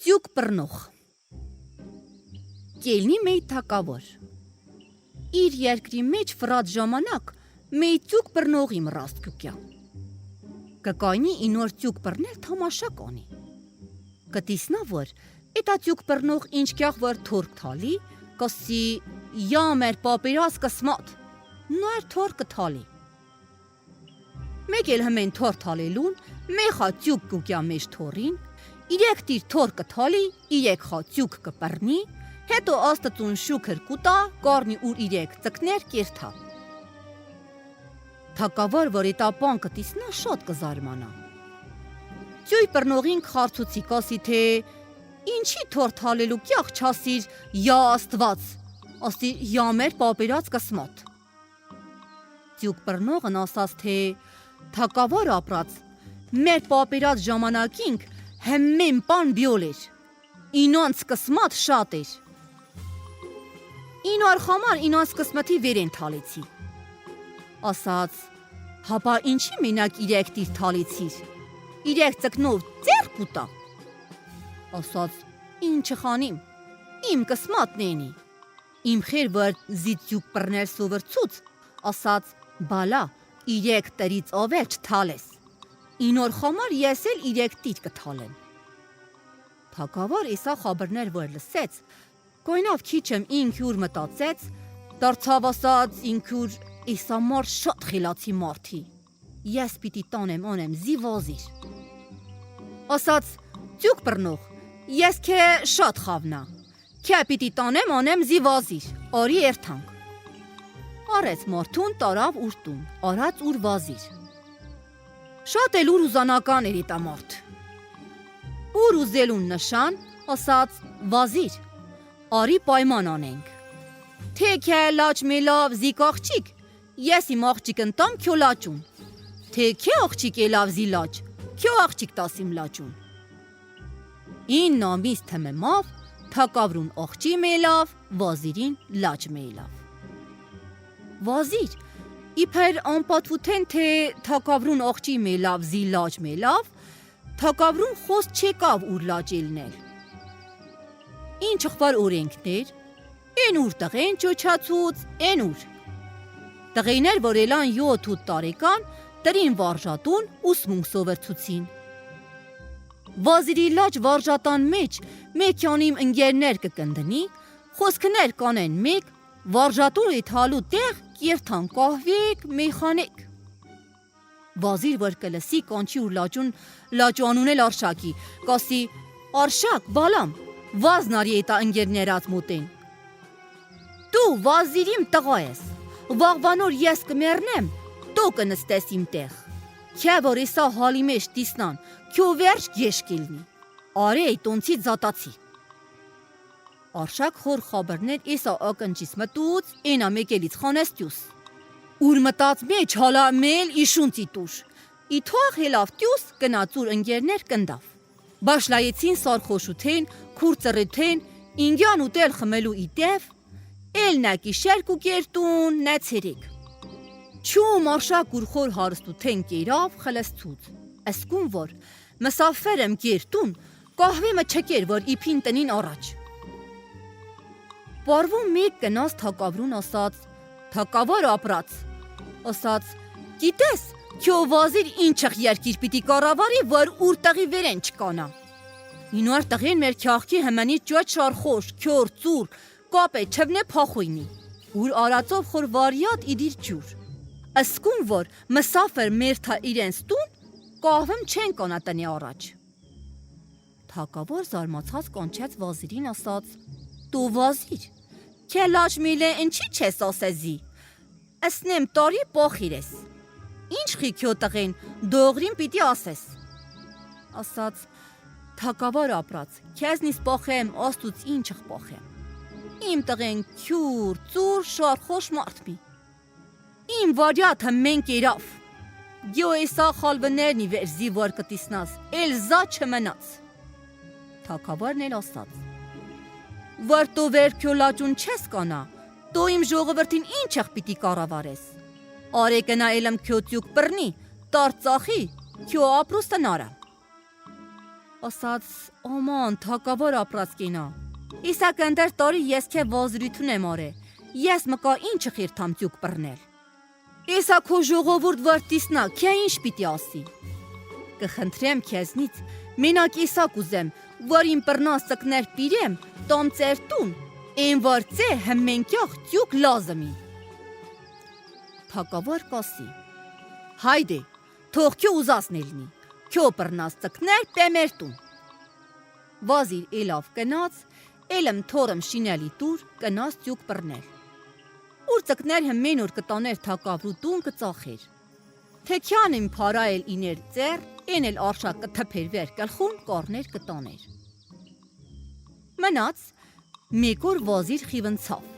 Ծյուկ բռնող Կելնի մեյ թակավոր Իր երկրի մեջ վրած ժամանակ մեյ ծյուկ բռնողի մռաստ կուկյա Կկայնի ինոր ծյուկ բռնել թամաշա կոնի Կտիսնա որ Էտա ծյուկ բռնող ինչ կյաղ որ թորկ թալի Կասի յամ էր պապիրաս կսմատ Նոեր թորկ թալի Մեկ էլ հմեն թոր թալելուն Մեխա ծյուկ կուկյա մեջ թորին Իրեք տիր թորկը թալի Իրեք խա ծյուկ կպռնի Հետո աստծուն շուքր կուտա Կարնի ուր իրեք ծկներ կերթա Թակավոր որ էտա պան կտիսնա շատ կզարմանա Ծյուй բռնողին խարցուցի կասի թե Ինչի թոր թալելու կյաղ չասիր յա աստված Ասի յամեր պապերած կսմատ Ծյուկ բռնողն ասաց թե Թակավոր ապրած Մեր պապերած ժամանակինք Հեմմեն պան բյոլ էր Ինոնց կսմատ շատ էր Ինար խամար ինոնց կսմթի վերեն թալեցի Ասաց Հապա ինչի մենակ իրեք տիր թալեցիր Իրեք ծկնով ծեր կուտա Ասաց ինչ խանիմ Իմ կսմատն ենի Իմ խեր վր զիծյուկ բռնել սովրցուց Ասաց բալա իրեք տրից ավել չթալես Ինոր խամար ես էլ իրեք տիր կթալեմ Թակավոր իսա խաբրներ որ լսեց Կոյնավ քիչեմ ինքյուր մտածեց Դարձավ ասաց ինքյուր Իսա մար շատ խիլացի մարդի Ես պիտի տանեմ անեմ զիվազիր Ասաց ծյուկ բռնող Ես քե շատ խավնա Քե պիտի տանեմ անեմ զիվազիր Արի երթանք Արեց մարդուն տարավ ուր տուն Արած ուր վազիր Շատ էլ ուր ուզանական էր ետա մարդ Ուր ուզելուն նշան Ասաց վազիր Արի պայման անենք Թե քե լաչ մելավ զիկ աղջիկ Ես իմ աղջիկ ընտամ քյո լաճուն Թե քե աղջիկ էլավ զի լաչ Քյո աղջիկ տասիմ լաճուն Ին նամիս թմեմավ Թակավրուն աղջի մելավ Վազիրին լաչ մելավ Վազիր Իպեր անպատվութեն թե թակավրուն աղջի մելավ զի լաչ մելավ Թակավրուն խոս չեկավ ուր լաչ ելնել Ինչ ըխվար օրենքներ Են ուր տղեն ճոչացուց Են ուր Տղեներ որ էլան 7-8 տարեկան Տրին վարժատուն ուսմունք սովրցուցին Վազիրի լաչ վարժատան մեջ Մեկյանիմ ընգերներ կկնդնի Խոսքներ կանեն մեկ Վարժատու էթալու տեղ Կերթան կահվեք մեխանեք Վազիր որ կլսի կանչի ուր լաճուն Լաճանուն էլ արշակի Կասի արշակ բալամ Վազնարի էտա ընգերներած մոտեն Դու վազիրիմ տղա ես Վաղվանոր ես կմերնեմ Դու կնստես իմ տեղ Քե որ իսա հալի մեջ տիսնան Քյո վերջ գեշ կելնի Արե այտոնցի զատացի Արշակ խոր խաբրներ իսա ակնչիս մտուց Ենա մեկելից խանես Ուր մտած մեջ հալա մել իշունցի տուր Իթող հելավ տյուս կնացուր ընգերներ կնդավ Բաշլայեցին սարխոշութեն, քուրծրութեն Ինգյան ուտել խմելու իտև Էլ նակի շերկ ու կերտուն նեցերիկ Չում արշակ ուր խոր հարստութեն կերավ խլսցուց Ասկուն որ մսավվեր եմ կերտուն Կահվեմը չկեր որ իպին տնին առաջ Պարվում մեկ կնաս թակավրուն ասաց Թակավոր ապրած Ասաց գիտես Քյո վազիր ինչեղ երկիր պիտի կառավարի որ ուր տղի վերեն չկանա Ինուար տղին մեր քյախքի հմանի ճոչ շարխոշ Քյոր ծուր կապե չվնե փախույնի Ուր արածով խոր վարյատ իդիր ջուր Ասկուն որ մսաֆեր մերթա իրենց տուն Կահվեմ չեն կանա տնի առաջ Թակավոր զարմացած կանչեց վազիրին ասաց Դու վազիր Քե լաչ միլե ինչի չես ասեզի Ասնեմ տարի պոխիր ես Ինչ խիքյո տղեն դողրին պիտի ասես Ասաց թակավոր ապրած Քեզնիս պոխեմ աստուց ինչըխ պոխեմ Իմ տղեն քյուր ծուր շարխոշ մարդմի Իմ վարյաթը մենք երավ Գյո էսա խալվներնի վերզի որ կտիսնաս Էլ զա չմնաց Թակավորն էլ ասաց Որ տո վեր քյո լաճուն չես կանա Տո իմ ժողովրդին ինչեղ պիտի կառավարես Արե կնա էլմ քյո ծյուկ բռնի Տար ծախի քյո ապրուստը նարա Ասաց Aman թակավոր ապրած կինա։ Իսա կնդեր տարի ես քե վազրույթուն եմ արել։ Ես մկա ինչը խիրթամ ծյուկ բռնել։ Իսա քո ժողովուրդ վարտիսնա, քե ինչ պիտի ասի։ Կխնդրեմ քեզնից, մենակ իսա կուզեմ, որ իմ բռնած ծկներ պիրեմ, տոմ ծեր տուն, այն որ ծե հմենքյախ ծյուկ լազմի։ Թակավոր կասի. Հայդե, թող քո ուզածն ելնի, քո բռնած ծկներ պեմեր տուն։ Վազիր էլավ կնաց, էլմ թորմ շինելի տուր կնաց ծյուկ բռնել։ Ուր ծկներ հմեն օր կտաներ թակավրու տուն կծախեր։ Թեքյան իմ փարայել իներ ծեր, են էլ արշակ կթփեր վեր կլխուն կորներ կտաներ։ Մնաց, մեկ օր վազիր խիվնցավ։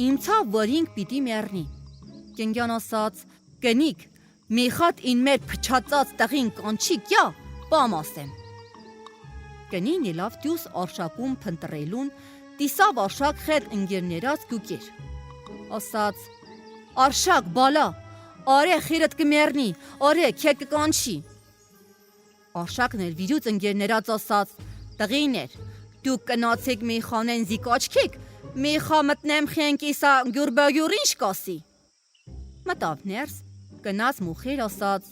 Իմցավ, որ ինք պիտի մեռնի։ Կենգյան ասաց, կնիկ, մի խատ ին մեր փչացած տղին կանչի կյա, պամ ասեմ։ Կնին ելավ դյուս արշակում փնտրելուն, տիսավ արշակ խեր ընգերներած գուկեր։ Ասաց, արշակ բալա, արե խիրդ կմեռնի, արե քե կկանչի։ Արշակն էլ վիրուց ընգերներած ասաց, տղիներ, դուք կնացեք մեխանեն զիկաչքեք, մեխա մտնեմ խենք իսա գյուրբագյուր ինչ կասի։ Մտավ ներս, կնաց մուխեր ասաց,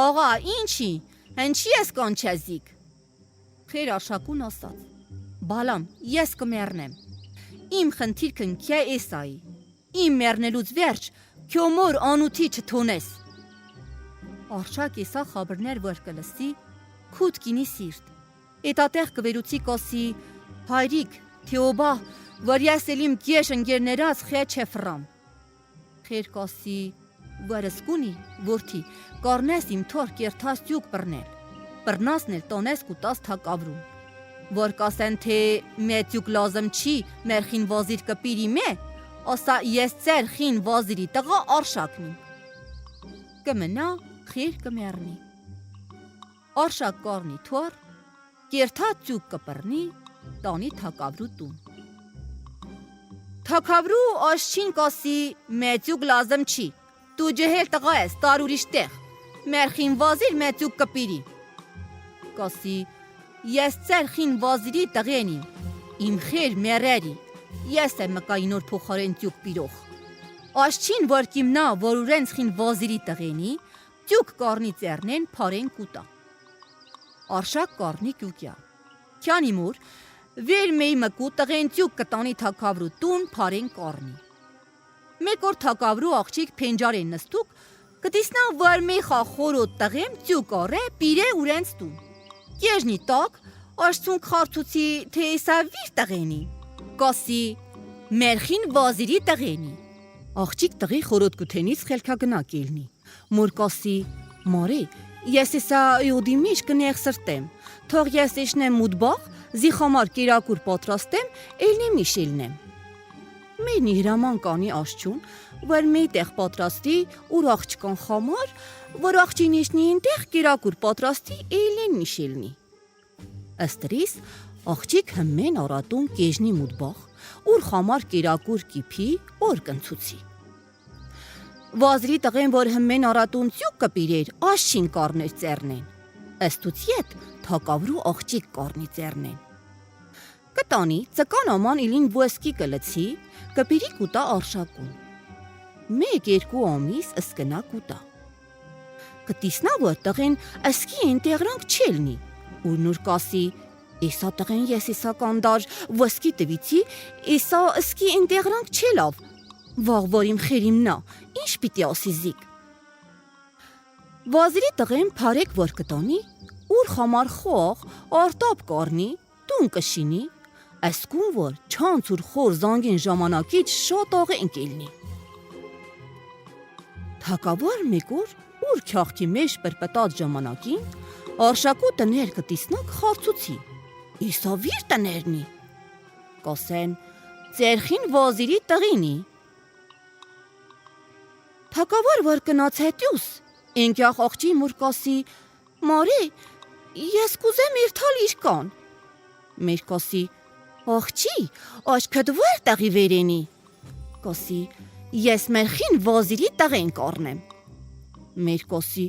աղա ինչի, հնչի ես կանչեզիկ։ Խեր արշակուն ասաց, բալամ, ես կմեռնեմ, իմ խնդիրքն քե էսայի, իմ մեռնելուց վերջ, քո մոր անութի չթոնես։ Արշակ եսա խաբրներ որ կլսի, քուտ կինի սիրտ, էտատեղ կվերուցի կոսի, հայրիկ, թեոբա, որ ես էլ իմ գեշ ընգերներած խե չեֆրամ։ Խեր կոսի, վարս կունի, որդի, կարնես իմ թոր կերթաս ծյուկ բռնել, բռնասն էլ տոնես կուտաս թակավրում, որ կասեն թե մե ծյուկ լազմ չի, մեր խին վազիր կպիրի մե, ասա ես ծեր խին վազիրի տղա արշակնի։ Կմնա, խիր կմեռնի։ Արշակ կարնի թոր, կերթա ծյուկ կպռնի, տանի թակավրու տուն։ Թակավրու աշչին կասի մե ծյուկ լազմ չի, դու ջհել տղա ես, տար ուրիշ տեղ, մեր խին վազիր մե ծյուկ կպիրի։ Կասի, ես ծեր խին վազիրի տղենի, իմ խեր մերերի, ես եմ մկայինոր փոխարեն ծյուկ պիրող։ Աշչին որ կիմնա, որ ուրենց խին վազիրի տղենի, ծյուկ կարնի ծերնեն փարեն կուտա։ Արշակ կարնի կյուկյա։ Քյանի մոր, վեր մեի մկու տղեն ծյուկ կտանի թակավրու տուն փարեն կարնի։ Մեկ օր թակավրու աղջիկ փենջարեն նստուկ, կտիսնա որ մեխա խորոտ տղեմ ծյուկ արե պիրե ուրենց տուն։ Կեժնի տակ, աշցուն խարցուցի թե էսա վիր տղենի, կասի մերխին վազիրի տղենի։ Աղջիկ տղի խորոտ կութենից խելքագնա կելնի, մոր կասի մարի, ես էսա յոդի մեջ կնեղ սրտեմ, թող ես էշնեմ մուդբաղ, զի խամար կերակուր պատրաստեմ, էլնեմ իշելնեմ։ Մերնի հրաման կանի աշչուն, որ մեի տեղ պատրաստի, ուր աղջկան խամար, որ աղջին իշնի ինտեղ կերակուր պատրաստի, էլեն իշելնի։ Աստրիս, աղջիկ հմեն արատուն կեժնի մուդբաղ, ուր խամար կերակուր կիպի, որ կնցուցի։ Վազրի տղեն, որ հմեն արատուն ծյուկ կպիրեր, աշչին կարներ ծերնեն, աստուց ետ թակավրու աղջիկ կարնի ծերնեն։ Կտանի, ծկան աման իլին վոսկի կլցի, կպիրի կուտա արշակուն։ Մեկ երկու ամիս ըսկնա կուտա։ Կտիսնա որ տղեն ասկի ինտեղրանք չելնի, ուր նուր կասի, էսա տղեն ես էսա կանդար վոսկի տվիցի, էսա ասկի ինտեղրանք չելավ, վաղ որ իմ խերիմնա, ինչ պիտի ասի զիկ։ Վազիրի տղեն փարեք որ կտանի, ուր խամար խող, արտապ կարնի, տուն կշինի, ասկուն որ չանց ուր խոր զանգին ժամանակից շատ աղեն կելնի։ Թակավոր մեկ օր, ուր քյախքի մեջ պրպտած ժամանակին, արշակու տներ կտիսնակ խարցուցի, իսա վիր տներնի, կասեն, ծերխին վազիրի տղինի։ Թակավոր որ կնաց հետյուս, ինքյախ աղջի մուր կասի, մարի, ես կուզեմ իրթալ իրկան։ Մեր կասի, աղջի, աշկդ վար տղի վերենի։ Կասի, ես մերխին վազիրի տղեն կարնեմ։ Մեր կասի,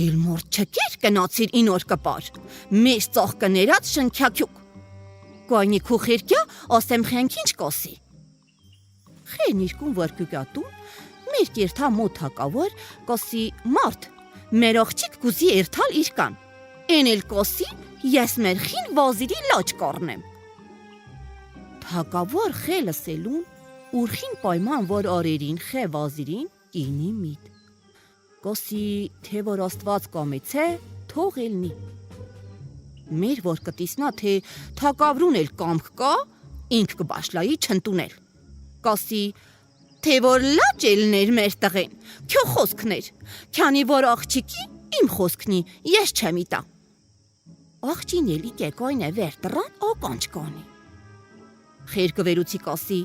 Էլ մոր չկեր կնացիր ինոր կպար, մեր ծաղկը ներած շնքյակյուկ, գայնի քու խիրկյա ասեմ խենք ինչ կոսի։ Խեն իրկուն վարկյուկյատուն, մեր կերթա մոտ հակավոր կոսի մարդ, մեր աղջիկ գուզի երթալ իրկան, են էլ կոսի ես մեր խին վազիրի լաչ կառնեմ։ Հակավոր խե լսելուն, ուրխին պայման որ արերին խե վազիրին կինի միտ, կոսի թե որ աստված կամեցե թող էլնի։ Մեր որ կտիսնա թե թակավրուն էլ կամք կա, ինք կբաշլայի չնտունել, կոսի թե որ լաչ էլներ մեր տղեն, քյո խոսքներ, քյանի որ աղջիկի իմ խոսքնի ես չեմ իտա։ Աղջին էլի կեկոյն է վեր տրան ականչ կանի։ Խեր կվերուցի կասի,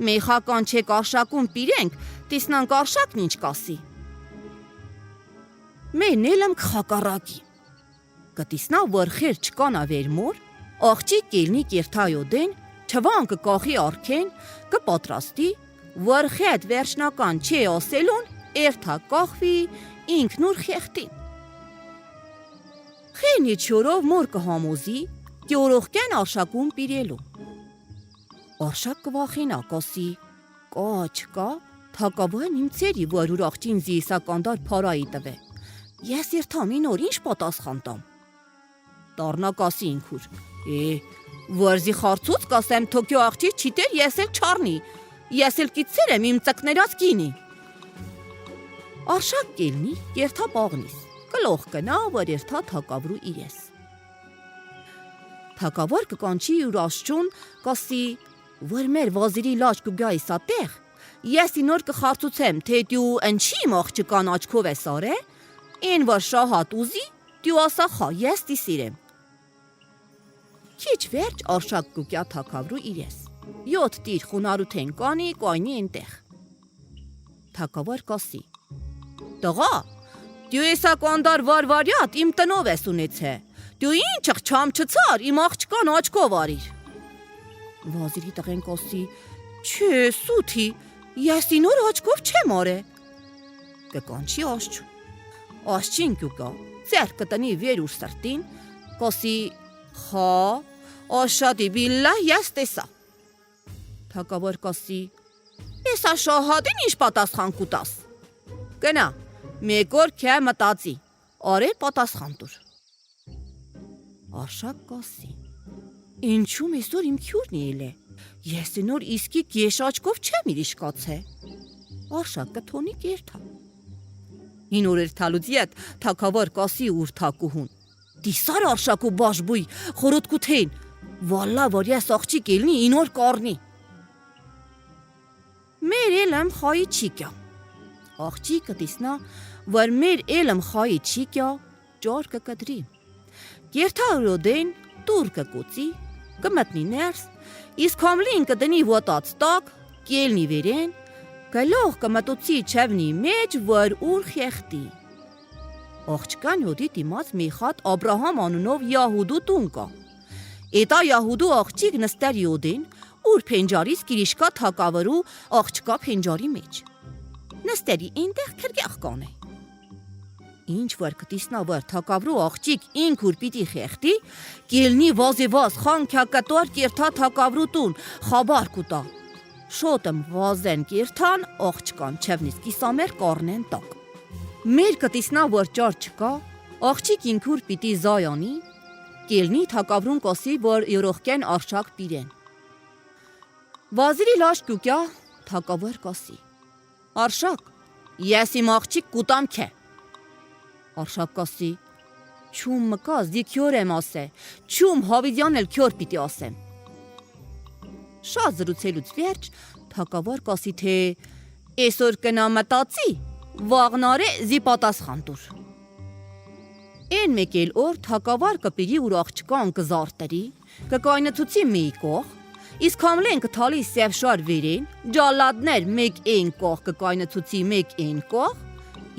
մեխական չեք արշակում պիրենք, տիսնանք արշակն ինչ կասի։ Մեն էլմ կխակարակի։ Կտիսնա որ խեր չկանա վերմոր, աղջիկ կելնի կերթայոդեն, չվան կկախի արքեն, կպատրաստի, որ խետ վերջնական չէ ասելուն, երթա կախվի ինքնուր խեղտի։ Խենի չորով մոր կհամոզի, կյորողկեն արշակում պիրելու։ Արշակ կվախենա կասի, կա չկա, թակավան իմ ծերի, որ ուր աղջին զիսականդար պարայի տվե, ես երթամ ինոր ինչ պատասխան տամ։ Տարնա կասի ինքուր, վարզի խարցուց կասեմ թոքյո աղջի չիտեր ես էլ չարնի, ես էլ կիցեր եմ իմ ծկներած կինի։ Արշակ կելնի երթա պաղնիս, կլող կնա, որ երթա թակավրու իրես։ Թակավոր կկանչի ուր աշճուն կասի, որ մեր վազիրի լաչ կգայի սատեղ, ես ինոր կխարցուցեմ, թե դյու ընչի իմ աղջկան աչքով ես արե, են որ շահատ ուզի, դյու ասա խա, ես տիսիրեմ։ Քիչ վերջ արշակ կուկյա թակավրու իրես, 7 տիր խունարութեն կանի կայնի ենտեղ։ Թակավոր կասի, տղա, դյու եսականդար վարվարյատ իմ տնով ես ունեցե, դյու ինչıq չամ չցար իմ աղջկան աչքով արիր։ Վազիրի տղեն կասի, չէ սութի, ես ինոր աչքով չեմ արե։ Կկանչի աշճուն, աշճին կուկա, ծեր կտնի վեր ուր սրտին, կասի, խա, աշադի բիլլա ես տեսա։ Թակավոր կասի, ես աշահադին ինչ պատասխան կուտաս։ Կնա, մեկ օր քե մտածի, արե պատասխան տուր։ Արշակ կասի, ինչու այսօր իմ քյուրն ել է, ես ինոր իսկի կեշ աչքով չեմ իրիշկացե։ Արշակ կթոնի կերթա։ Ինոր երթալուց ետ թակավոր կասի ուր թակուհուն, դիսար արշակու բաշբույ, խորոտկութեն, վալլա որ ես աղջիկ ելնի ինոր կարնի։ Մեր էլմ խայի չիկյա։ Աղջիկը տիսնա, որ մեր էլմ խայի չիկյա, ճար կկտրի։ Կերթա ուրոդեն, տուր կկուցի, կմտնի ներս, իսկ համլին կդնի ոտած տակ, կելնի վերեն, կլող կմտուցի չևնի մեջ, որ ուր խեղտի։ Աղջկան հոդի դիմաց մի խատ Աբրահամ անունով Յահուդու տուն կա։ Էտա Յահուդու աղջիկ նստեր յոդեն, ուր փենջարից կիրիշկա թակավրու աղջկա փենջարի մեջ։ Նստերի ինտեղ քրկյախ կանե։ Ինչ որ կտիսնա որ թակավրու աղջիկ ինք ուր պիտի խեղտի, կելնի վազեվազ խանքյակատոր կերթա թակավրու տուն, խաբար կուտա։ Շոտմ վազեն կերթան, աղջկան չևնից կիսամեր կարնեն տակ։ Մեր կտիսնա որ ճար չկա, աղջիկ ինք ուր պիտի զայանի, կելնի թակավրուն կոսի, որ յորողկեն արշակ պիրեն։ Վազիրի լաշ կուկյա թակավոր կասի, արշակ, ես իմ աղջիկ կուտամ քե։ Արշակ կասի, չում մկազ դի քյոր եմ ասե, չում հավիդյան էլ քյոր պիտի ասեմ։ Շատ զրուցելուց վերջ թակավոր կասի թե այսօր կնա մտածի, վաղնարե զի պատասխան տուր։ Են մեկ էլ օր թակավոր կպիրի ուր աղջկան կզարտերի, կկայնացուցի մի կող, իսկ համլեն կթալի սևշար վերեն, ջալադներ մեկ են կող կկայնացուցի մեկ են կող,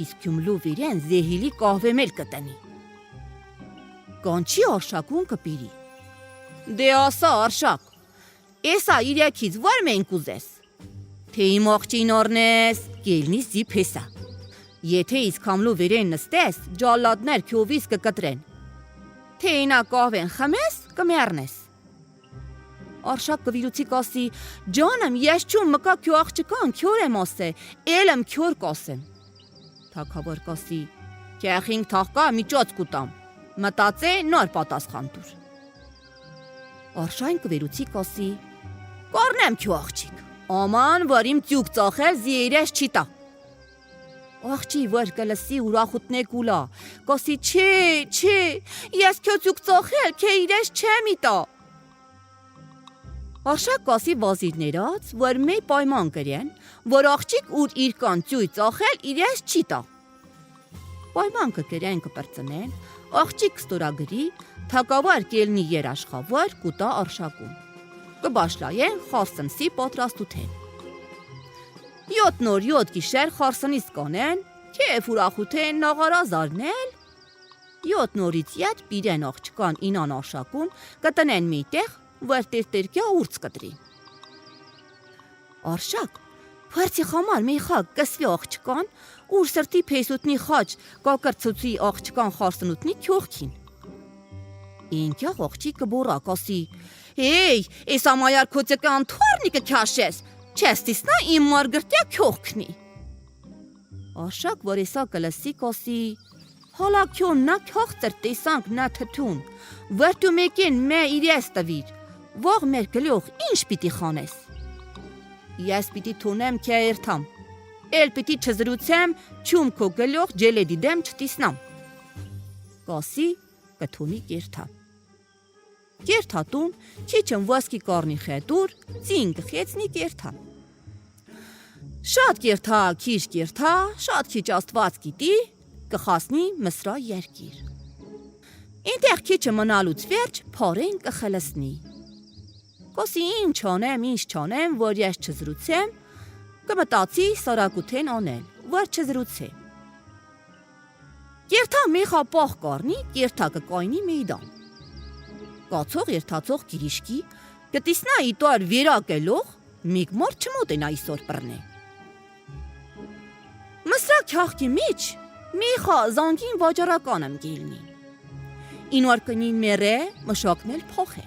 իսկ յումլու վերեն զեհիլի կահվեմել կտնի։ Կանչի արշակուն կպիրի։ Դե ասա արշակ, էսա իրյակից վար մենք ուզես, թե իմ աղջին արնես, կելնի զիպ հեսա, Եթե իսկ համլու վերեն նստես, ջալլադներ քյովից կկտրեն։ Թե ինա կահվեն խմես, կմեռնես։ Արշակ կվիրուցի կասի, ջանم, ես չում մկա քյո աղջկան, քյոր եմ ասե, էլ եմ քյոր կասեմ։ Թագավոր կասի, քյախինգ թաղկա միջոց կուտամ, մտածե նոր պատասխան տուր։ Արշայն կվիրուցի կասի, կառնեմ քյո աղջիկ, աման, որ իմ ծյուկ ծախել զիերես չի տա։ Աղջի, որ կլսի ուրախութնեք ուլա, կասի, չէ, ես քյո ծյուկ ծախել, քե իրես չեմ իտա։ Արշակ կասի վազիրներած, որ մեյ պայման կրեն, որ աղջիկ ուր իր կան ծույ ծախել, իրես չի տա։ Պայման կկրեն կպրծնեն, աղջիկ կստորագրի, թագավոր կելնի երաշխավոր կուտա արշակում։ Կբաշլայեն խարսնսի պատրաստութեն։ 7 նոր 7 գիշեր խարսնից կանեն, քեֆ ուրախութեն նաղարազ արնել, 7 նորից ետ պիրեն աղջկան ինան արշակուն, կտնեն մի տեղ, որ տերտերկյա ուրց կտրի։ Արշակ, վարցի խամար մի խակ կսվի աղջկան, ուր սրտի պեսուտնի խաչ կակրծուցի աղջկան խարսնուտնի քյողքին։ Ինքյաղ աղջի կբորա կասի, «Հեյ, ես ամայար կոցեկան թորնիկը քաշես, չես տիսնա իմ մարգրտյա քյողքնի»։ Արշակ, որ եսա կլսի կասի, «Հալա քյոն նա քյողծր տեսանք նա թթուն, որ դու մեկին մե իրես տվիր, ող մեր գլյող ինչ պիտի խանես։ Ես պիտի թունեմ քե երթամ, էլ պիտի չզրուցեմ, չում քո գլյող ջելեդի դեմ չտիսնամ։ Կասի կթունի կերթա։ Կերթատուն, քիչն վասկի կարնի խետուր, ծին կխեցնի կերթա։ Շատ կերթա, քիչ կերթա, շատ քիչ աստված գիտի, կխասնի մսրա երկիր։ Ինտեղ քիչը մնալուց վերջ փարեն կխլսնի։ Կասի ինչ չանեմ, որ ես չզրուցեմ, կմտածի սարակութեն անել, որ չզրուցե։ Կերթա մի խապախ կարնի, կերթա կկայնի մեյդան։ Կացող երթացող գիրիշկի, կտիսնա իտար վերակելով, միգ մոր չմոտենա իսոր պրնե։ Մսրա քյախքի միջ, միխա զանգին վաջարական եմ գելնի։ Ինուար կնին մերը մշակնել փոխ է։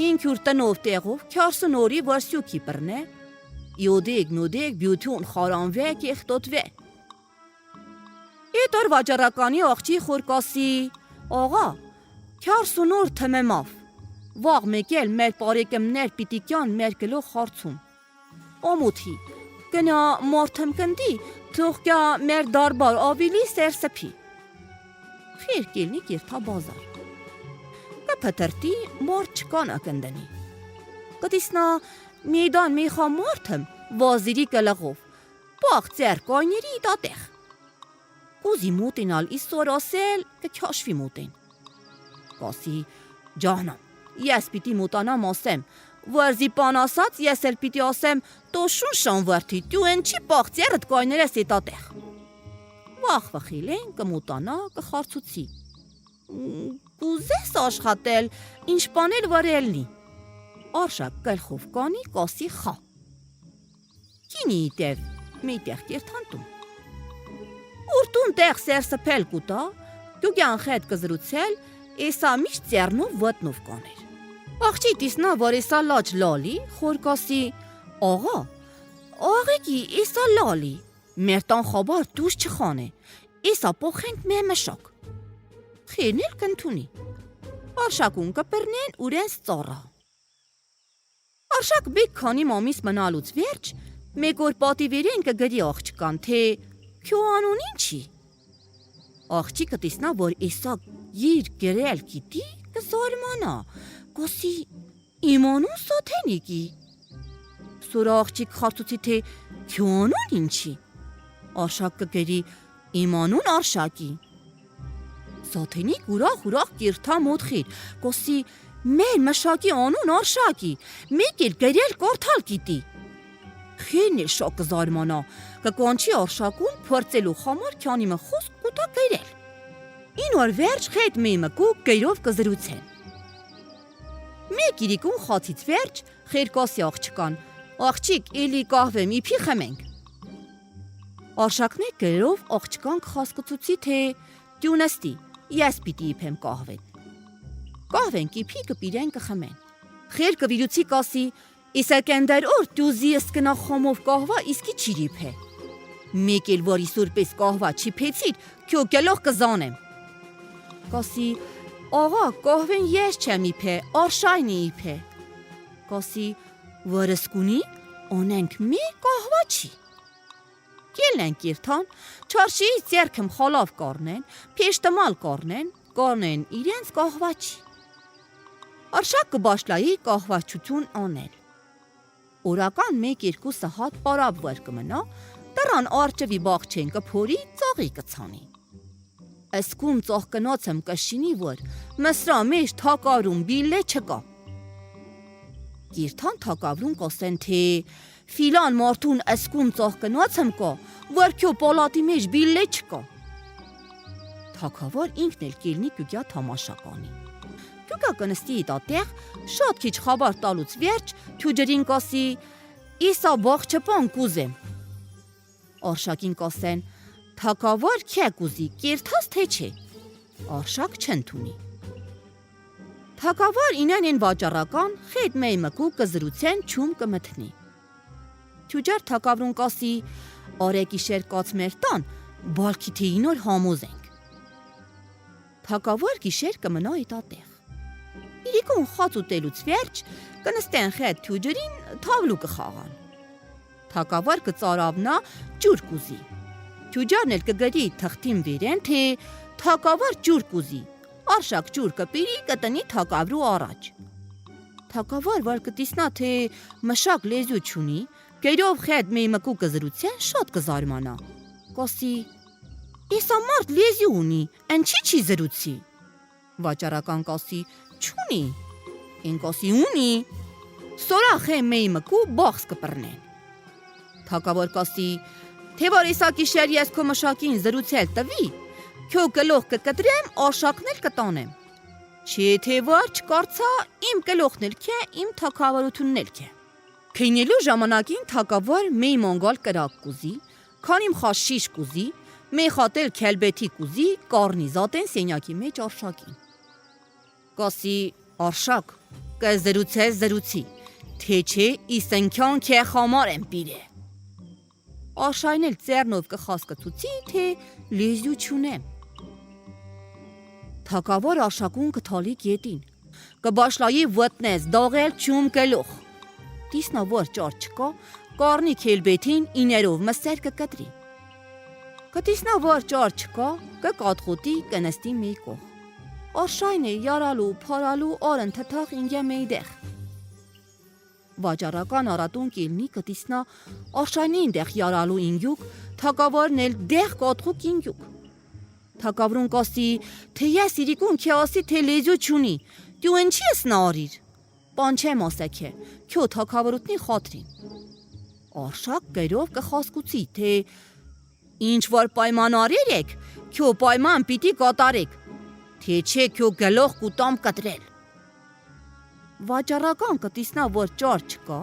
Ինքյուր տնով տեղով քյարսն օրի վարսյուքի պրնե, նոդեգ բյութուն խարանվե կեղտոտվե։ Ետար վաջարականի աղջի խորկասի, աղա, քյարսն օր թմեմավ, վաղ մեկել մեր պարեկմներ պիտիկյան մեր գլող խարցում։ Օմութի, կնա մարդմ կնդի, թող կյա մեր դարբար ավիլի սերսպի։ Խիր կելնի կերթա բազար։ Կպտրտի մարդ չկանա կնդնի։ Կտիսնա մեյդան մեյխա մարդմ վազիրի կլղով, պաղ ծեր կայների իտատեղ։ Կուզի մոտենալ իսոր ասել կքյաշվի մոտեն։ Կասի, ջանամ, ես պիտի մոտանամ ասեմ, որ զիպան ասած ես էլ պիտի ասեմ, տոշուն շանվարդի, դու են չի պաղ ծերդ կայներես իտատեղ։ Վախ վխիլեն կմոտանա կխարցուցի։ Կուզես աշխատել, ինչ պանել վարելնի։ Արշակ կլխով կանի կասի խա։ Կինի իտև, մեյտեղ կերթանտում։ Ուրտուն տեղ սերսպել կուտա, դու գյան խետ կզրուցել, եսա միշտ ծերնով վտնով կաներ։ Աղջի տիսնա, որ եսա լաչ լալի, խոր կասի, աղա, աղեքի եսա լալի, մեր տան խաբար դուշ չխան է, եսա պոխենք մե մշակ։ Խիրնել կնթունի, արշակուն կպրնեն ուրենս ծառա։ Արշակ բեք քանի մամիս մնալուց վերջ, մեկ որ պատիվերեն կգրի աղջկան, թե քյո անուն ինչի։ Աղջի կտիսնա, որ եսա իր գրել գիտի, կզարմանա, կասի իմանուն սաթենիկի։ Սորա աղջիկ խարցուցի, թե քյո անուն ինչի։ Արշակ կգրի իմանուն արշակի։ Սաթենիկ ուրախ կիրթա մոտխիր, կասի մեր մշակի անուն արշակի, մեկ էլ գրել կարդալ գիտի։ Խիրն էլ շակ կզարմանա, կկանչի արշակուն փորձելու համար քյանի խոսք կուտա գրել։ Ինուար վերջ խետ մեյմկու գյրով կզրուցեն։ Մեկ իրիկուն խացից վերջ խեր կասի աղջկան, աղջիկ էլի կահվեմ իպի խմենք։ Արշակն է գրով աղջկան կխասկծուցի, թե դյունստի, ես պիտի իպեմ կահվեն։ Կահվեն կիպի կպիրեն կխմեն։ Խեր կվիրուցի կասի, իսակենդար օր դյուզի ըսկնա խոմով կահվա իսկի չիրիպ է։ Մեկ էլ որ իսուրպես կահվա չիպեցիր, քյո գելող կզանեմ։ Կասի, աղա, կահվեն ես չեմ իպե, արշայնի իպե։ Կասի, վրսկունի, անենք մի կահվա չի։ Կելեն կիրթան, չարշիից ձերքմ խալավ կարնեն, պեշտմալ կարնեն իրենց կահվա չի։ Արշակ կբաշլայի կահվաչություն անել։ Օրական 1-2 սահատ պարապ վեր կմնա, դրան արջվի բաղչեն կփորի ծաղի կցանի։ Ասկում ծաղ կնոցեմ կշինի որ, մսրա մեջ թակարում բիլե չկա։ Կիրթան թակավրուն կոսեն, թե ֆիլան մարդուն ասկում ծաղ կնոցեմ կա, որ քյո պալատի մեջ բիլե չկա։ Թակավոր ինքն էլ կելնի կյուգյա թամաշականի։ Կյուգա կնստի իտատեղ, շատ քիչ խաբար տալուց վերջ, թյուջերին կասի, իսա բաղ չպան կուզեմ։ Արշակին կասեն, թակավոր քե կուզի, կիրթաս թե չէ։ Արշակ չընդունի։ Թակավոր ինեն են վաճառական, խետ մեյ մկու կզրուցեն չում կմթնի։ Թյուջար թակավորուն կասի, արեք իշեր կաց մեր տան, բալքի թե ինոր համոզենք։ Թակավոր գիշեր կմնա իտատեղ։ Իրիկուն խաց ուտելուց վերջ կնստեն խետ թյուջերին թավլու կխաղան։ Թակավոր կծարավնա ջուր կուզի։ Թյուջարն էլ կգրի թղթին վերեն, թե թակավոր ջուր կուզի, արշակ ջուր կպիրի կտնի թակավորու առաջ։ Թակավոր որ կտիսնա, թե մշակ լեզու չունի, գերով խետ մեյ մկու կզրուցեն, շատ կզարմանա։ Կասի, իսա մարդ լեզու ունի, ընչի չի զրուցի։ Վաճառական կասի, չունի, են կասի ունի, սորախ է մեյ մկու բաղս կպրնեն։ Թակավոր կասի, թե որ իսա կիշեր ես քո մշակին զրուցել տվի, քյո կլող կկտրեմ, արշակն էլ կտանեմ։ Չէ թե որ չկարծա, իմ կլողն էլ քե, իմ թակավորությունն էլ քե։ Քնելու ժամանակին թակավոր մեյ մոնգալ կրակ կուզի, քանիմ խաշ շիշ կուզի, մեյ խատել քելբեթի կուզի, կարնիզատեն սենյակի մեջ արշակին։ Կասի, արշակ, կզրուցես զրուցի, թե չէ իսենքյան քե խամար եմ պիրե։ Արշայն էլ ծերնով կխասկծուցի, թե լեզու չունեմ։ Թակավոր արշակուն կթալի գետին, կբաշլայի վտնես, դաղել չում կլող։ Տիսնա որ ճար չկա, կարնի քելբեթին իներով մսեր կկտրի։ Կտիսնա որ ճար չկա, կկատխոտի կնստի մեյ կող։ Արշայն է յարալու, փարալու արն թթախ ինգե մեյդեղ։ Վաճառական արատուն կիլնի կտիսնա արշայնի ինդեղ յարալու ինգյուկ, թակավորն էլ դեղ կատխուկ ինգյուկ։ Թակավորուն կասի, թե ես իրիկուն քե ասի, թե լեզու չունի, դու ընչի ես նարիր։ Պան չեմ ասեք է, քյո թակավորուտնի խատրին։ Արշակ գերով կխասկուցի, թե ինչ որ պայմանարիր եք, քյո պայման պիտի կատարեք, թե չէ քյո գլող կուտամ կտրել։ Վաճառական կտիսնա որ ճար չկա,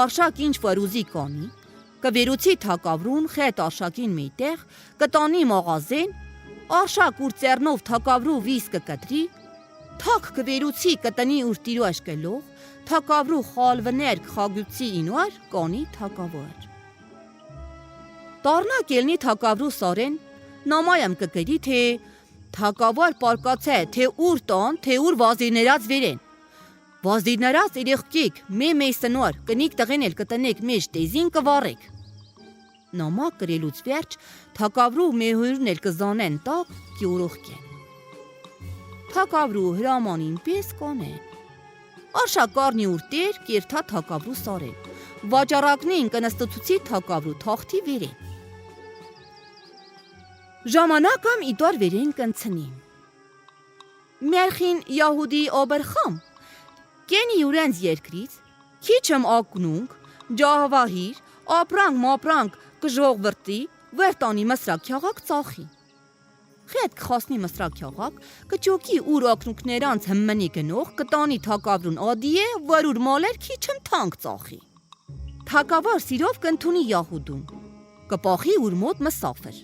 արշակ ինչ որ ուզի կանի, կվերուցի թակավորուն խետ արշակին մեյտեղ, կտանի մաղազեն, արշակ ուր ծերնով թակավորու վիս կկտրի, թակ կվերուցի կտնի ուր տիրուաշ կլող, թակավորու խալվներ կխագյուծի ինուար կանի թակավոր։ Տարնա կելնի թակավորու սարեն, նամայամ կգրի, թե թակավոր պարկացե, թե ուր տան, թե ուր վազիրներած վերեն։ Վազիրներած իրեղկիկ, մեյ սնուար, կնիք տղեն էլ կտնեք մեջ տեզին կվարեք։ Նամա կրելուց վերջ, թակավորու մեհույրն էլ կզանեն տակ կյուրողկեն։ Թակավորու հրամանին պես կանեն։ Արշակարնի ուր տեր կերթա թակավորու սարեն, վաճառակնին կնստուցուցի թակավորու թախթի վերեն։ Ժամանակամ իտար վերեն կնցնի։ Մերխին Յահուդի օբերխամ, կենի ուրենց երկրից, քիչմ ակնունք, ջահվահիր, ապրանք մապրանք կժողվրտի, վերտանի մսրակ քյաղակ ծախի։ Խետ կխասնի մսրակ քյաղակ, կճոկի ուր ակնունքներանց հմմնի գնող, կտանի թակավորուն ադի է, որ ուր մալեր քիչմ թանք ծախի։ Թակավոր սիրով կընդունի Յահուդուն։ կպախի ուր մոտ մսաֆր։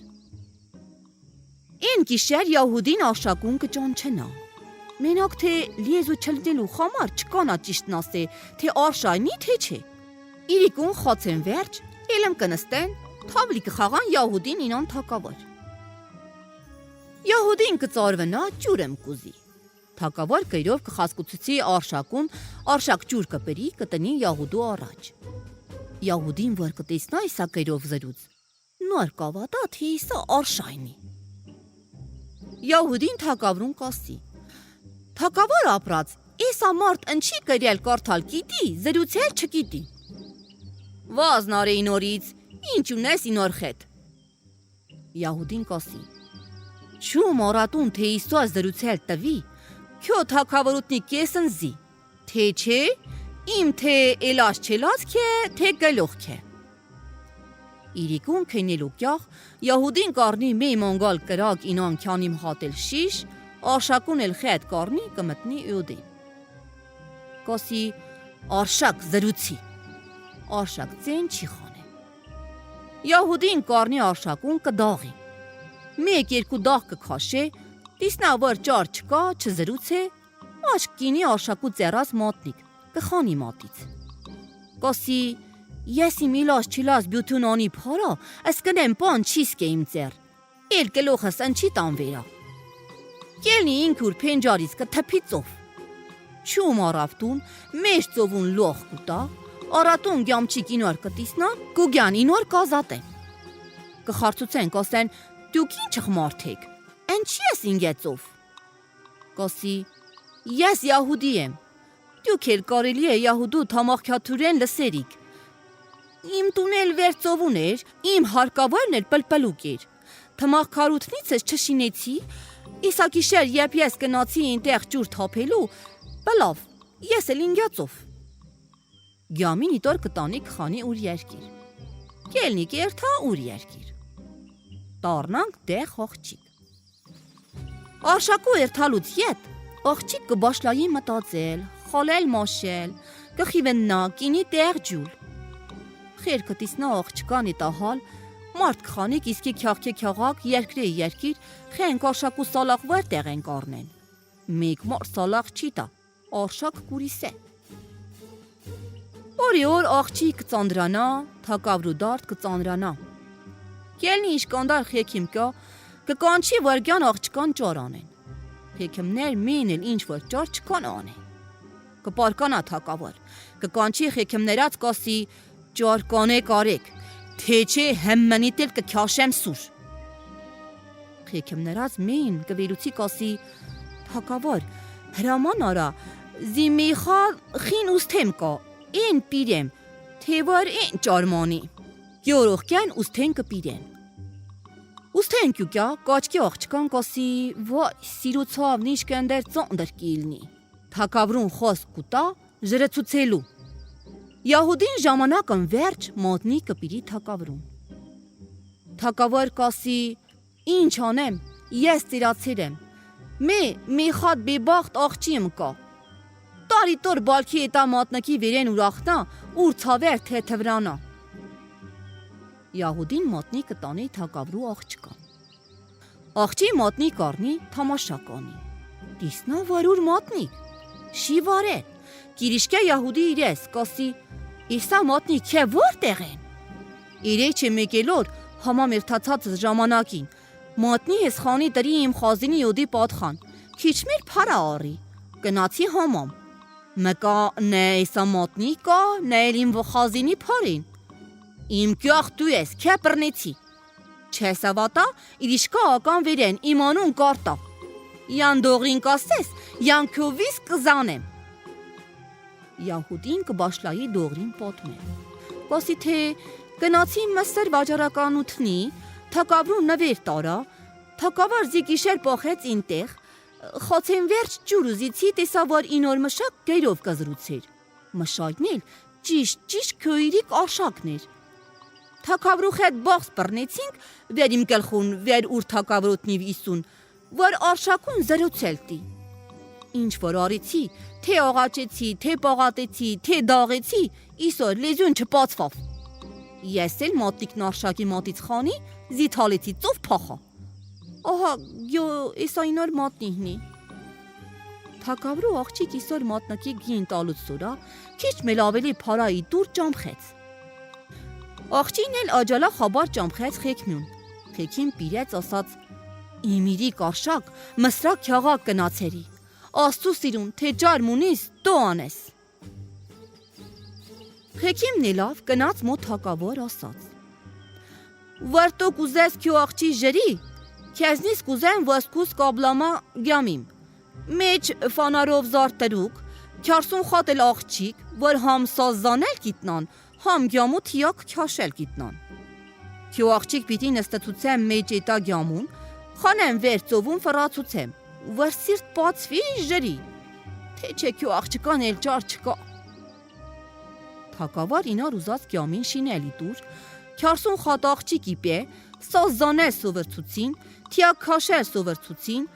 Են գիշեր Յահուդին աշակուն կճանչնա։ Մենակ թե լիեզու չլնելու համար չկանա ճիշտն ասե, թե արշայնի թե չէ։ Իրիկուն խոցեն վերջ, ելեմ կնստեն, թավլի կխաղան Յահուդին ինան թակավոր։ Յահուդին կծարվնա ջուրեմ կուզի։ Թակավոր կերով կխասկուցուցի արշակուն, արշակ ջուր կպերի կտնի Յահուդու առաջ։ Յահուդին որ կտեսնա իսա կերով զրուց, նոր կավատա թե իսա արշայնի։ Յահուդին թակավորուն կասի. Թակավոր ապրած, իսա մարդ ընչի կրել կարդալ գիտի, զրուցել չգիտի։ Վազնարի նորից, ինչ ունես ինոր խետ։ Յահուդին կասի. Չում արատուն թե իսա զրուցել տվի, քյո թակավորուտնի կեսն զի, թե չէ, իմ թե էլաս չելած կե, թե գլող կե։ Իրիկուն քենելու կյախ, Յահուդին կարնի մի մոնգալ կրակ ինան քյանիմ հատել շիշ, արշակուն էլ խետ կարնի կմտնի յուդի։ Կասի արշակ զրուցի, արշակ ծեն չի խանե։ Յահուդին կարնի արշակուն կդաղի, մեկ երկու դաղ կքաշե, դիսնա որ ճար չկա, չզրուց է, աշկ կինի արշակու ծերած մատնիկ, կխանի մատից։ Կասի ես իմ իլաս չիլաս բյութուն անի փարա, ասկնեմ պան չիսկ է իմ ծեր, էլ կլոխս ընչի տանվերա։ Կելնի ինքուր պենջարից կթպի ծով։ Չում արավտուն, մեշ ծովուն լող կուտա, արատուն գյամչիկ ինոր կտիսնա, կուգյան ինոր կազատ է։ Կխարցուցեն կասեն, դուք ինչ ղմարդ եք, ընչի ես ինգեցով։ Կասի, ես Յահուդի եմ, դուք էլ կարելի է Յահուդու թամախքյաթուրեն լսերիք։ Իմ տունել վեր ծովուն էր, իմ հարկավորն էր պլպլուկ էր, թմախքարութնից ես չշինեցի, իսա գիշեր երբ ես գնացի ինտեղ ջուր թափելու, բլավ, ես էլ ինգյացով։ Գյամին իտոր կտանի կխանի ուր երկիր, կելնի կերթա ուր երկիր, տարնանք դեղ աղջիկ։ Արշակու երթալուց ետ, աղջիկ կբաշլայի մտածել, խալել մաշել, կխիվննա, կինի տեղ ջուլ։ Խեր կտիսնա աղջկան իտահալ, մարդ կխանիք իսկի քյաղքե քյաղակ, երկրի երկիր, խենք արշակու սալախ վեր տեղ են կարնեն։ Մեկ մար սալախ չի տա, արշակ կուրիս է։ Օրի օր աղջի կծանդրանա, թակավրու դարդ կծանդրանա։ Կելնի իշկանդար խեքիմ կա, կկանչի վարգյան աղջկան ճար անեն։ Խեքիմներ մին էլ ինչ որ ճար չկան անեն։ Կպարկանա թակավոր, կկանչի խեքիմներած կասի ճար կանեք արեք, թե չէ հեմմնիտ էլ կքյաշեմ սուր։ Խեքիմներած մին կվերուցի կասի թակավոր, հրաման արա, զիմիխա խին ուստեմ կա, են պիրեմ, թե որ են ճարմանի։ Յորողքյան ուստեն կպիրեն։ Ուստեն կյուկյա, կաչկի աղջկան կասի, վայ, սիրուցավ նիշկնդեր ծանդր կիլնի։ Թակավորուն խոսք կուտա, ժրեցուցելու։ Յահուդին ժամանակն վերջ մոտնի կպիրի թակավորուն։ Թակավոր կասի, ինչ անեմ, ես ծիրացիր եմ, մի խատ բիբաղտ աղջիմ կա։ Տարի տոր բալքի էտա մատնկի վերեն ուրախնա, ուր ցավեր թե թվրանա։ Յահուդին մատնի կտանի թակավորու աղջկան։ Աղջի մատնի կարնի թամաշա կանի։ Դիսնա վարուր մատնի, շի վարել, կիրիշկե Յահուդի իրես, կասի, իսա մատնի քե որտեղ են։ Իրեչ է մեկելոր համամերթացած ժամանակին, մատնի ես խանի տրի իմ խազինի յոդի պատխան, քիչմեր փարա առի, կնացի համամ։ Մկա նե իսա մատնի կա, նե էլ իմ խազինի փարին։ Իմ կյախ դու ես, քե պրնեցի։ Չես ավատա, իրիշկա ական վերեն, իմանուն կարտա։ Յան դողին կասես, յան քովիս կզանեմ։ Յահուդին կբաշլայի դողրին պատմել։ Կասի թե գնացի մսր վաճառականութնի, թակավորու նվեր տարա, թակավոր զիկիշեր պոխեց ինտեղ, խոցեն վերջ ջուր ուզիցի տեսա որ ինոր մշակ գերով կզրուցեր։ Մշակն էլ ճիշտ քոյիրիկ արշակներ։ Թակավորու հետ բաղս պռնեցինք, վեր իմ գլխուն, վեր ուր թակավորոտնիվ իսուն, որ արշակուն զրուցել տի։ Ինչ որ արիցի, թե աղաչեցի, թե պաղատեցի, թե դաղեցի, իսոր լեզուն չպացվավ։ Ես էլ մոտնիկն արշակի մոտից խանի, զի թալեցի ծով փախա։ Ահա, յո, էս այնոր մոտնիհնի։ Թակավրու աղջիկ իսոր մոտնկի գին տալուց սուրա, քիչ մել ավելի փարայի դուր ճամփեց։ Աղջին էլ աջալա խաբար ճամփեց խեքմյուն։ Խեքին պիրեց ասաց. Իմիրի կարշակ, մսրակ քյաղակ կնացերի։ Աստծու սիրուն, թե ջար մունիս, դո անես։ Խեքիմն էլավ կնաց մոտ թակավոր ասաց. Վարտո կուզես քյո աղջի ժրի, քեզնիս կուզեմ վասկուս կաբլամա գյամիմ։ Մեջ ֆանարով զարդերուկ, քյարսուն խատել աղջիկ, որ համ սազանել գիտնան, համ գյամու թիակ քյաշել գիտնան։ Քյո աղջիկ պիտի նստացուցեմ մեջ էտա գյամուն, խանեմ վեր ծովում ֆրացուցեմ, որ սիրտ բացվի ժրի, թե չէ քյո աղջկան էլ ջար չկա։ Թակավար ինար ուզած գյամին շինելի դուր, քյարսուն խատ աղջիկի պե, սազանել սովրցուցին, թիակ քաշել սովրցուցին,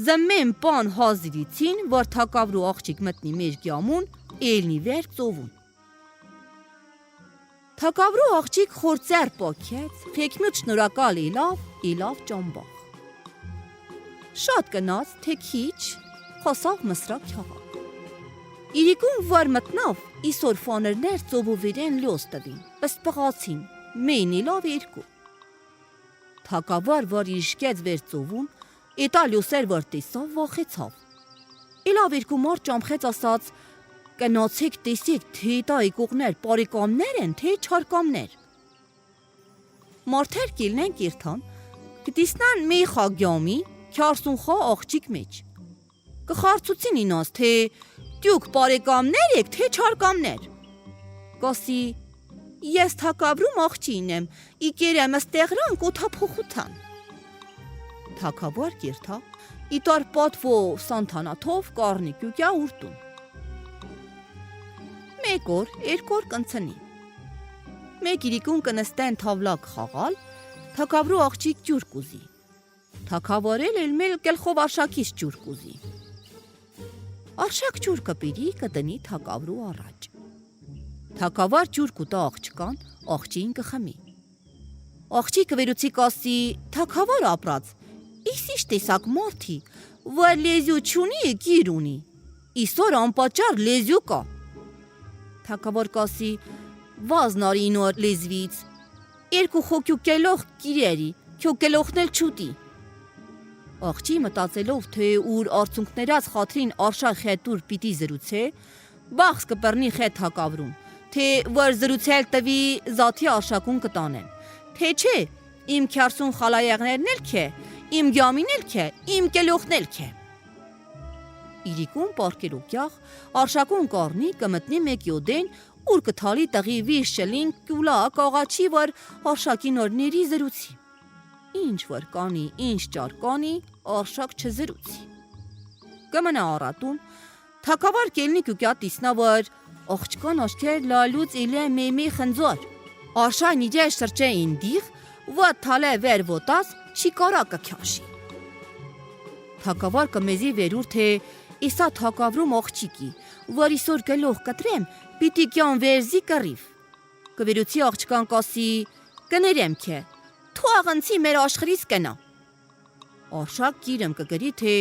զմեն պան հազիրիցին, որ թակավրու աղջիկ մտնի մեր գյամուն, էլնի վեր ծովում։ Թակավրու աղջիկ խորձեր պոքեց, խեքմյուտ շնորակալ էլավ ճամբախ։ Շատ կնաց, թե քիչ, խոսավ մսրակ քյաղակ։ Իրիկուն վար մտնավ, իսոր ֆաներներ ծովովիրեն լոս տվին, պսպղացին, մեն էլավ երկու։ Թակավար վար իշկեց վեր ծովում, էտա լյոսեր վար տեսավ վախեցավ։ Էլավ երկու մար ճամխեց ասաց, կնացեք տեսեք, թե էտա եկողներ պարեկամներ են, թե չարկամներ։ Մարդեր կիլնեն կիրթան, կտիսնան մի խագյամի, քյարսուն խա աղջիկ մեջ։ Կխարցուցին ինաս, թե դյուք պարեկամներ եք, թե չարկամներ։ Կասի, ես թակավրում աղջին եմ, իկերեմ ստեղրան կոթափոխութան։ Թակավար կիրթա, իտար պատվո սանթանաթով կարնի կյուկյա ուրտուն։ Մեկ օր, երկոր կնցնի։ Մեկ իրիկուն կնստեն թավլակ խաղալ, թակավրու աղջիկ ջուր կուզի։ Թակավարել էլ մել կելխով արշակից ջուր կուզի։ Արշակ ջուր կպիրի կտնի թակավրու առաջ։ Թակավար ջուր կուտա աղջկան, աղջին կխմի։ Աղջիկը վերուցի կասի, թակավար ապրած, իսիշ տեսակ մարդի, որ լեզյու չունի գիր ունի, իսոր անպաճար լեզյու կա։ Թակավոր կասի, վազնարի ինոր լեզվից, երկու խոքյու կելող գիրերի, քյո կելողնել չուտի։ Աղջի մտածելով, թե ուր արցունքներած խատրին արշակ խետուր պիտի զրուցե, բախս կպրնի խետ թակավորում, թե որ զրուցել տվի զաթի արշակուն կտանեն, թե չէ, իմ քյարսուն խալայեղներն էլ քե, իմ գյամին էլ քե, իմ կելողն էլ քե։ Իրիկուն պարկերու կյաղ, արշակուն կարնի կմտնի մեկ յոդեն, ուր կթալի տղի վիշ շլին կուլա կաղաչի, որ արշակի նորների զրուցի։ Ինչ որ կանի, ինչ ճար կանի, արշակ չզրուցի։ Կմնա առատուն, թակավար կելնի կյուկյա տիսնա, որ աղջկան աշկեր լալուց իլե մեմի խնձոր, արշան իջե շրճե ինդիղ, վատ թալե վեր ոտաս, չի կարա կքյաշի։ Թակավար կմեզի վերուր, թե իսա թակավրում աղջիկի, որ իսոր գլող կտրեմ, պիտի կյան վերզի կռիվ։ Կվերուցի աղջկան կասի, կներեմ քե, թու աղնցի մեր աշխրից կնա։ Արշակ կիրեմ կգրի, թե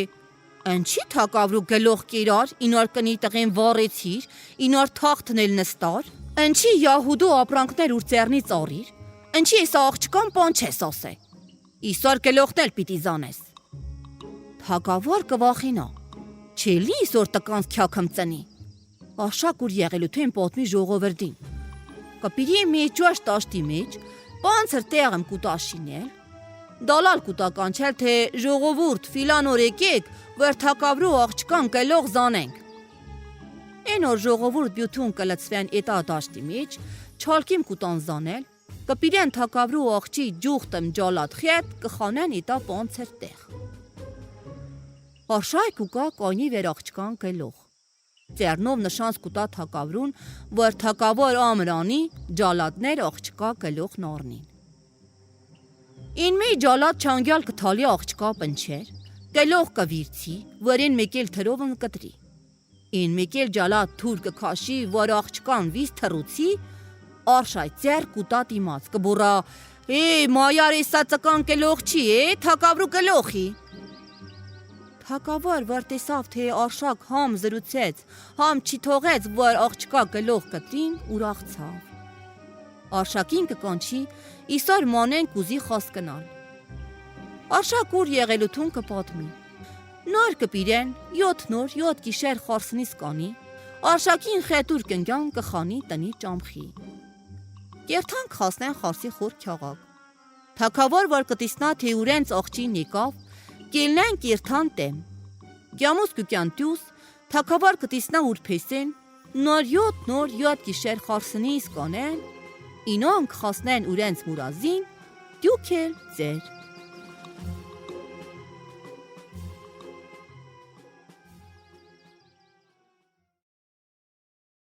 ընչի թակավրու գլող կիրար, ինար կնի տղեն վարեցիր, ինար թաղթն էլ նստար, ընչի յահուդու ապրանքներ ուր ծերնի ծարիր, ընչի էսա աղջկան պան չես ասե, իսար գլողն էլ պիտի զանես։ Թակավոր կվախինա, չելի իսոր տկանց քյակմ ծնի։ Արշակ ուր եղելութեն պատմի ժողովրդին։ Կպիրի մեջ ջաշ տաշտի մեջ, պանցր տեղմ կուտաշինել, դալալ կուտականչել, թե ժողովուրդ ֆիլան օր եկեք, որ թակավրու աղջկան կելող զանենք։ Են օր ժողովուրդ բյութուն կլծվեն էտա տաշտի մեջ, չալքիմ կուտան զանել, կպիրեն թակավրու աղջի ջուղտմ ջալատ խետ, կխանեն էտա պանցր տեղ։ Արշայք ուկա կանի վեր աղջկան կելող։ Ձեռնով նշանց կուտա թակավրուն, որ թակավոր ամրանի ջալատներ աղջկա կելող նարնին։ Ինմեի ջալատ չանգյալ կթալի աղջկա պնչեր, կելող կվիրցի, որեն մեկել թրովն կտրի։ Ին մեկել ջալատ թուր կքաշի, որ աղջկան վիզ թրուցի, արշայ ձեր կուտա դիմաց կբուրա մայար իսա ծկան կլող չի թակավրու կլողի Թակավոր որ տեսավ թե արշակ համ զրուցեց համ չի թողեց որ աղջկա գլող կտրին ուրախցավ Արշակին կկանչի իսօր մանեն կուզի խոսքնալ Արշակ ուր եղելութուն կպատմի Նոր կպիրեն 7 նոր 7 գիշեր խարսնից կանի Արշակին խետուր կնգյան կխանի տնի ճամխի Կերթանք հասնեն խարսի խոր քյաղակ Թակավոր որ կտիսնա թե ուրենց աղջին եկավ Կելնեն կերթան տեմ Գյամուս կուկյան տյուս Թակավոր կտիսնա ուրպեսեն Նոր 7 գիշեր խարսնից կանեն Ինոնք խասնեն ուրենց մուրազին Դյուք էլ ձեր